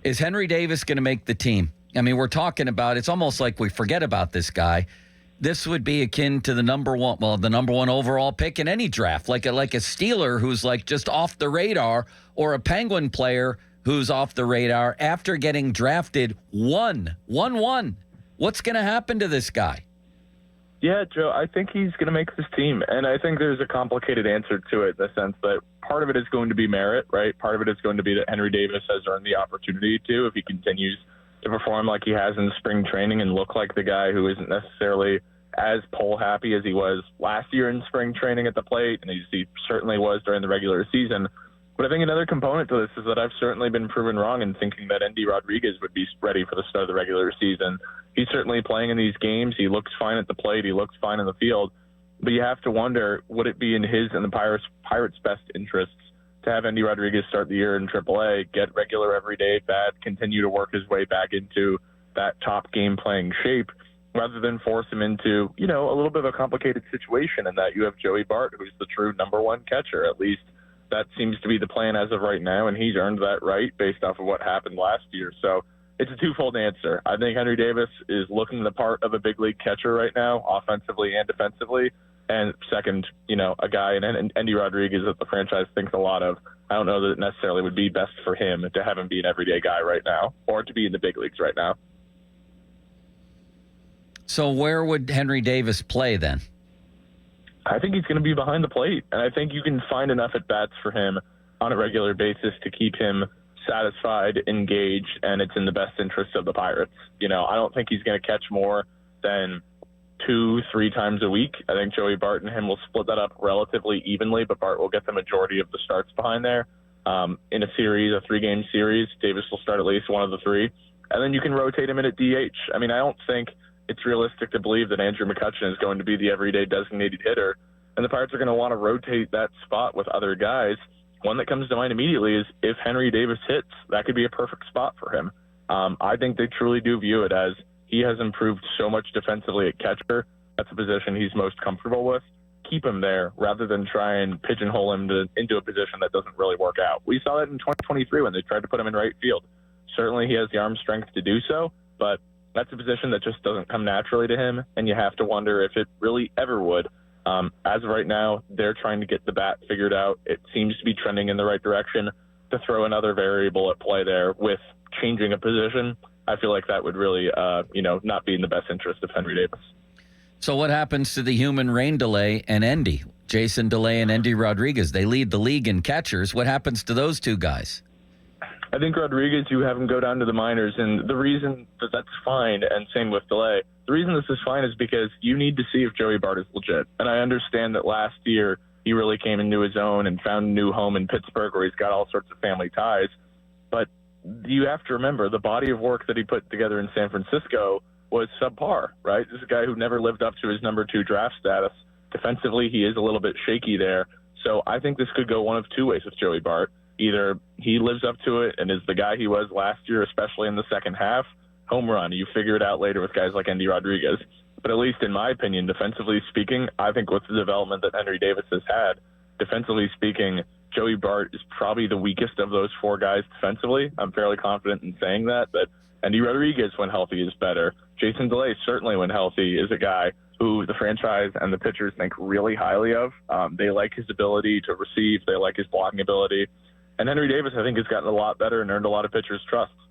Is Henry Davis going to make the team? I mean, we're talking about, it's almost like we forget about this guy. This would be akin to the number one overall pick in any draft, like a Steeler who's like just off the radar, or a Penguin player who's off the radar after getting drafted 1. What's going to happen to this guy? Yeah, Joe, I think he's going to make this team, and I think there's a complicated answer to it in the sense that part of it is going to be merit, right? Part of it is going to be that Henry Davis has earned the opportunity to, if he continues to perform like he has in spring training and look like the guy who isn't necessarily as poll happy as he was last year in spring training at the plate, and he certainly was during the regular season. But I think another component to this is that I've certainly been proven wrong in thinking that Andy Rodriguez would be ready for the start of the regular season. He's certainly playing in these games. He looks fine at the plate. He looks fine in the field. But you have to wonder, would it be in his and the Pirates' best interests to have Andy Rodriguez start the year in AAA, get regular everyday bat, continue to work his way back into that top game-playing shape, rather than force him into, a little bit of a complicated situation in that you have Joey Bart, who's the true number one catcher. At least that seems to be the plan as of right now, and he's earned that right based off of what happened last year. So it's a twofold answer. I think Henry Davis is looking the part of a big league catcher right now, offensively and defensively. And second, a guy in Andy Rodriguez that the franchise thinks a lot of. I don't know that it necessarily would be best for him to have him be an everyday guy right now, or to be in the big leagues right now. So where would Henry Davis play then? I think he's going to be behind the plate, and I think you can find enough at-bats for him on a regular basis to keep him satisfied, engaged, and it's in the best interest of the Pirates. I don't think he's going to catch more than 2-3 times a week. I think Joey Bart and him will split that up relatively evenly, but Bart will get the majority of the starts behind there. In a series, a 3-game series, Davis will start at least one of the 3, and then you can rotate him in at DH. I mean, I don't think it's realistic to believe that Andrew McCutchen is going to be the everyday designated hitter, and the Pirates are going to want to rotate that spot with other guys. One that comes to mind immediately is if Henry Davis hits, that could be a perfect spot for him. I think they truly do view it as he has improved so much defensively at catcher. That's a position he's most comfortable with. Keep him there rather than try and pigeonhole him into a position that doesn't really work out. We saw that in 2023 when they tried to put him in right field. Certainly he has the arm strength to do so, but that's a position that just doesn't come naturally to him, and you have to wonder if it really ever would. As of right now, they're trying to get the bat figured out. It seems to be trending in the right direction. To throw another variable at play there with changing a position, I feel like that would really, not be in the best interest of Henry Davis. So what happens to the human rain delay and Endy? Jason Delay and Endy Rodriguez, they lead the league in catchers. What happens to those two guys? I think Rodriguez, you have him go down to the minors, and the reason that that's fine, and same with Delay, the reason this is fine is because you need to see if Joey Bart is legit. And I understand that last year he really came into his own and found a new home in Pittsburgh where he's got all sorts of family ties. But you have to remember the body of work that he put together in San Francisco was subpar, right? This is a guy who never lived up to his number 2 draft status. Defensively, he is a little bit shaky there. So I think this could go one of two ways with Joey Bart. Either he lives up to it and is the guy he was last year, especially in the second half, home run. You figure it out later with guys like Andy Rodriguez. But at least in my opinion, defensively speaking, I think with the development that Henry Davis has had, defensively speaking, Joey Bart is probably the weakest of those 4 guys defensively. I'm fairly confident in saying that. But Andy Rodriguez, when healthy, is better. Jason Delay, certainly when healthy, is a guy who the franchise and the pitchers think really highly of. They like his ability to receive. They like his blocking ability. And Henry Davis, I think, has gotten a lot better and earned a lot of pitchers' trust.